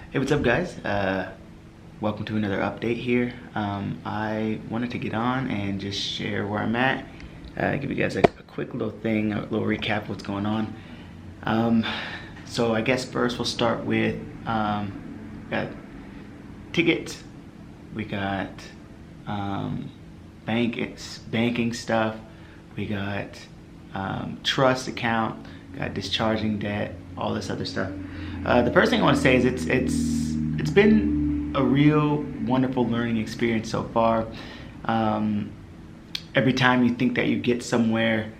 Hey, what's up, guys? Welcome to another update here. I wanted to get on and just share where I'm at, give you guys a quick little thing, a little recap of what's going on. So I guess first we'll start with got tickets, we got banking stuff, we got trust account, got discharging debt, all this other stuff. The first thing I want to say is it's been a real wonderful learning experience so far. Every time you think that you get somewhere,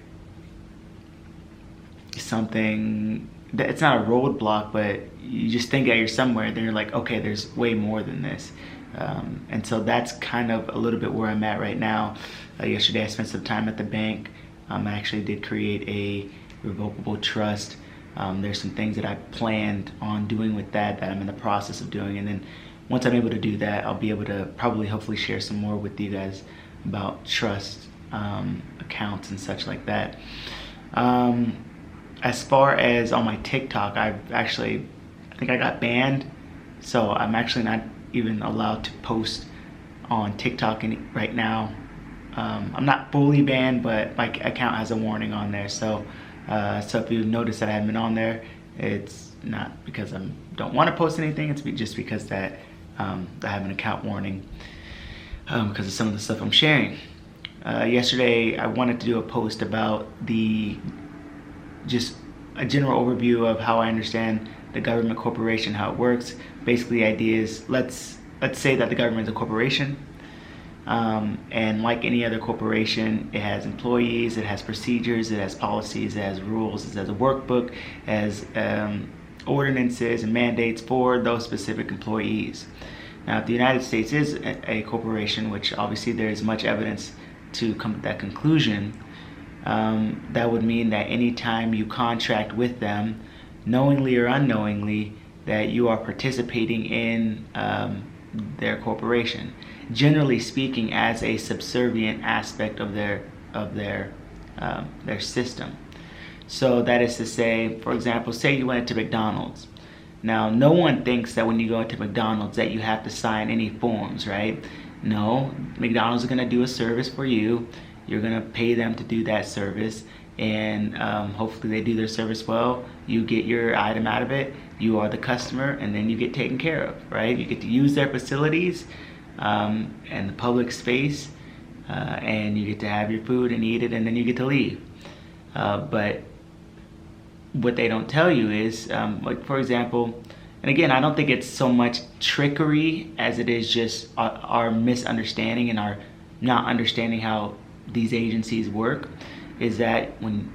something that it's not a roadblock, but you just think that you're somewhere, then you're like, okay, there's way more than this. And so that's kind of a little bit where I'm at right now. Yesterday I spent some time at the bank. I actually did create a revocable trust. There's some things that I planned on doing with that I'm in the process of doing, and then once I'm able to do that, I'll be able to hopefully share some more with you guys about trust accounts and such like that. As far as on my TikTok, I think I got banned, so I'm actually not even allowed to post on TikTok right now. I'm not fully banned, but my account has a warning on there, so if you notice that I haven't been on there, it's not because I don't want to post anything, it's just because that I have an account warning because of some of the stuff I'm sharing. Yesterday I wanted to do a post about just a general overview of how I understand the government corporation, how it works. Basically the idea is, let's say that the government is a corporation. And like any other corporation, it has employees, it has procedures, it has policies, it has rules, it has a workbook, it has ordinances and mandates for those specific employees. Now, if the United States is a corporation, which obviously there is much evidence to come to that conclusion, that would mean that anytime you contract with them, knowingly or unknowingly, that you are participating in their corporation, generally speaking, as a subservient aspect of their system. So that is to say, for example, say you went to McDonald's. Now, no one thinks that when you go into McDonald's that you have to sign any forms, right? No, McDonald's is going to do a service for you. You're going to pay them to do that service, and hopefully they do their service well. You get your item out of it. You are the customer, and then you get taken care of, right? You get to use their facilities and the public space, and you get to have your food and eat it, and then you get to leave. But what they don't tell you is, like, for example, and again, I don't think it's so much trickery as it is just our misunderstanding and our not understanding how these agencies work, is that when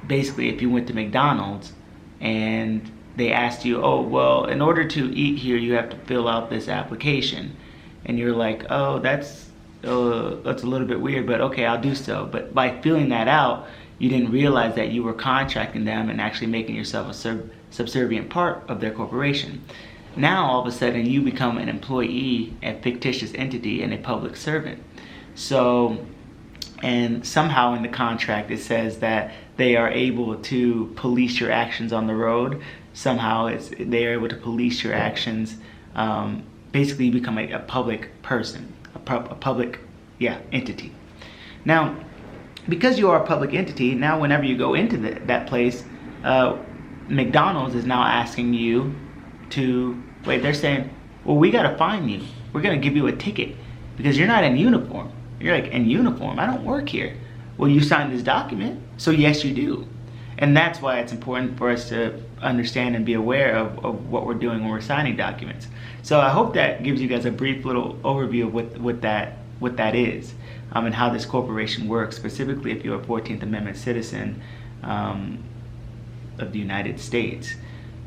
basically if you went to McDonald's and they asked you, oh, well, in order to eat here, you have to fill out this application. And you're like, oh, that's a little bit weird, but okay, I'll do so. But by filling that out, you didn't realize that you were contracting them and actually making yourself a subservient part of their corporation. Now, all of a sudden, you become an employee, a fictitious entity, and a public servant. So, and somehow in the contract, it says that they are able to police your actions on the road. Somehow they are able to police your actions. Basically, you become a public person, a public entity. Now, because you are a public entity, now whenever you go into that place, McDonald's is now asking you to, wait, they're saying, well, we gotta fine you. We're gonna give you a ticket because you're not in uniform. You're like, in uniform? I don't work here. Well, you signed this document, so yes, you do. And that's why it's important for us to understand and be aware of what we're doing when we're signing documents. So I hope that gives you guys a brief little overview of what that is, and how this corporation works, specifically if you're a 14th Amendment citizen of the United States.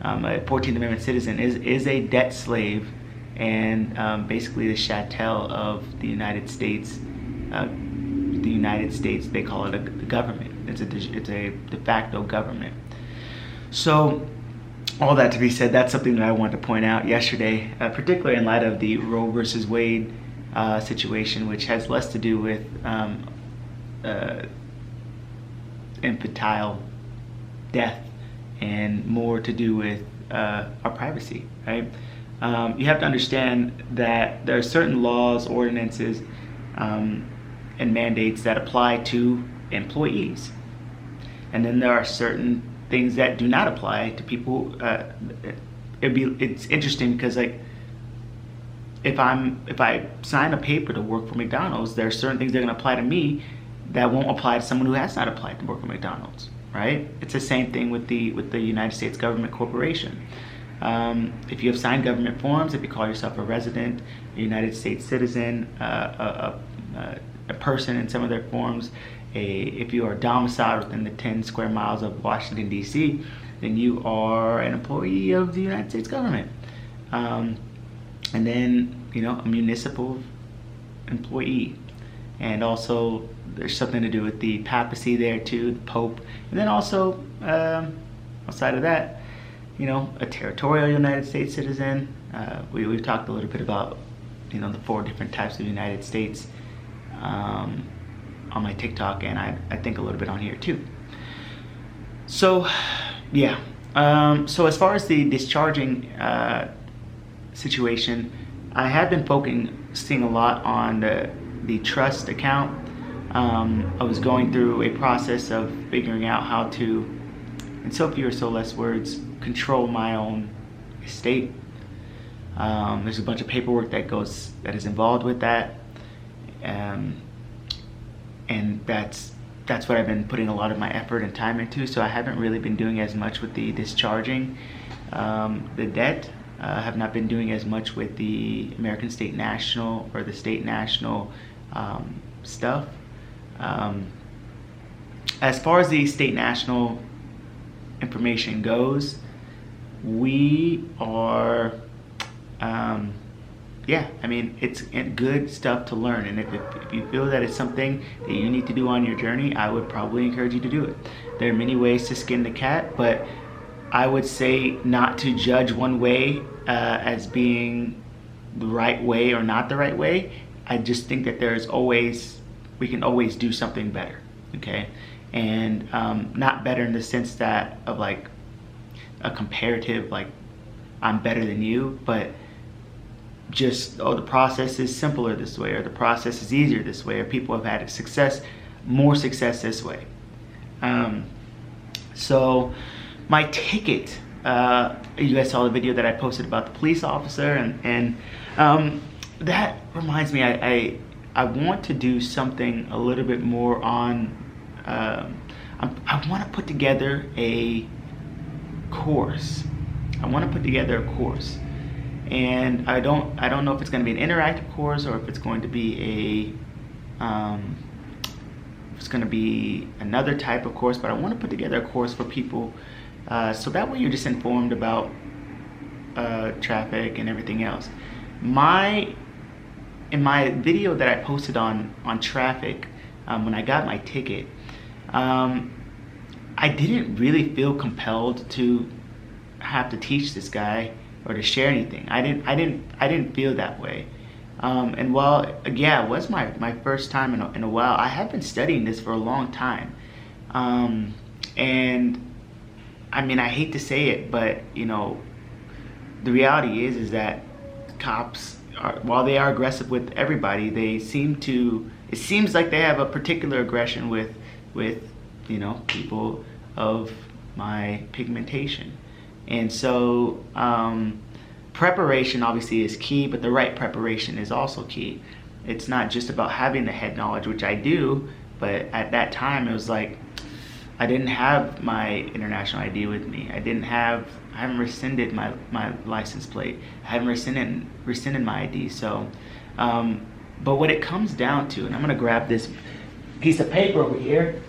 A 14th Amendment citizen is a debt slave, and basically the chattel of the United States. They call it a government. It's a de facto government. So, all that to be said, that's something that I wanted to point out yesterday, particularly in light of the Roe versus Wade situation, which has less to do with infantile death and more to do with our privacy, right? You have to understand that there are certain laws, ordinances, and mandates that apply to employees, and then there are certain things that do not apply to people. It's interesting because, like, if I sign a paper to work for McDonald's, there are certain things that are going to apply to me that won't apply to someone who has not applied to work for McDonald's, right? It's the same thing with the United States government corporation. If you have signed government forms, if you call yourself a resident, a United States citizen, a person in some of their forms, if you are domiciled within the 10 square miles of Washington, D.C., then you are an employee of the United States government. And then, a municipal employee. And also, there's something to do with the papacy there too, the Pope. And then also, outside of that, a territorial United States citizen. We've talked a little bit about, the 4 different types of United States on my TikTok, and I think a little bit on here too. So, yeah. So as far as the discharging situation, I have been focusing a lot on the trust account. I was going through a process of figuring out how to, in so few or so less words, control my own estate. There's a bunch of paperwork that is involved with that, and that's what I've been putting a lot of my effort and time into. So I haven't really been doing as much with the discharging the debt. Have not been doing as much with the American State National or the State National stuff. As far as the State National information goes, we are, it's good stuff to learn. And if you feel that it's something that you need to do on your journey, I would probably encourage you to do it. There are many ways to skin the cat, but I would say not to judge one way as being the right way or not the right way. I just think that we can always do something better, okay? And not better in the sense that of like a comparative, like I'm better than you, but just, the process is simpler this way, or the process is easier this way, or people have had more success this way. So my ticket, you guys saw the video that I posted about the police officer, and that reminds me, I want to do something a little bit more on, I want to put together a course. And I don't know if it's going to be an interactive course or if it's going to be another type of course, but I want to put together a course for people so that way you're just informed about traffic and everything else. In my video that I posted on traffic, when I got my ticket, I didn't really feel compelled to have to teach this guy or to share anything. I didn't feel that way. And while, yeah, it was my first time in a while, I have been studying this for a long time. And I mean, I hate to say it, but the reality is that cops while they are aggressive with everybody, it seems like they have a particular aggression with people of my pigmentation. And so preparation obviously is key, but the right preparation is also key. It's not just about having the head knowledge, which I do, but at that time it was like I didn't have my international ID with me. I haven't rescinded my license plate. I haven't rescinded my ID. So, but what it comes down to, and I'm gonna grab this piece of paper over here.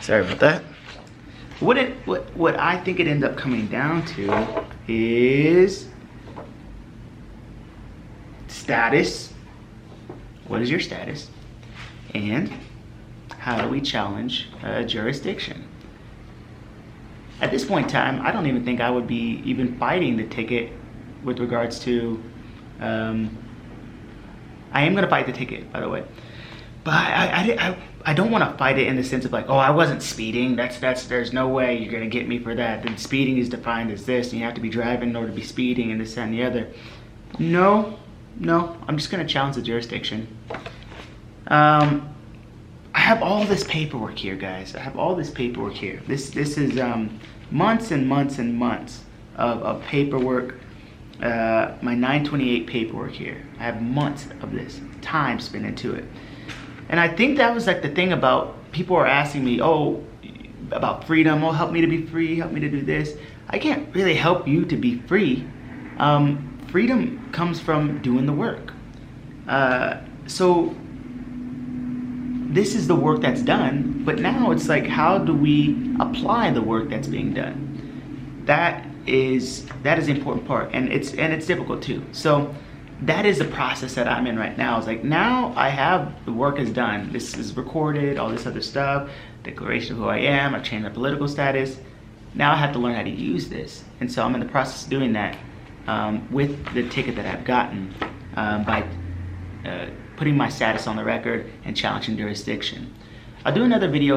Sorry about that. What I think it ends up coming down to is status. What is your status? And how do we challenge jurisdiction? At this point in time, I don't even think I would be even fighting the ticket with regards to I am gonna fight the ticket, by the way, but I don't want to fight it in the sense of like, oh, I wasn't speeding. There's no way you're gonna get me for that. Then speeding is defined as this, and you have to be driving in order to be speeding, and this, that, and the other. No, I'm just gonna challenge the jurisdiction. I have all this paperwork here, guys. I have all this paperwork here. This is months and months and months of paperwork. My 928 paperwork here. I have months of this time spent into it. And I think that was like the thing about people are asking me, oh, about freedom. Oh, help me to be free. Help me to do this. I can't really help you to be free. Freedom comes from doing the work. So this is the work that's done, but now it's like, how do we apply the work that's being done? That is the important part, and it's difficult too. So that is the process that I'm in right now. It's like, now I have, the work is done. This is recorded, all this other stuff, declaration of who I am, I've changed my political status. Now I have to learn how to use this. And so I'm in the process of doing that with the ticket that I've gotten by putting my status on the record and challenging jurisdiction. I'll do another video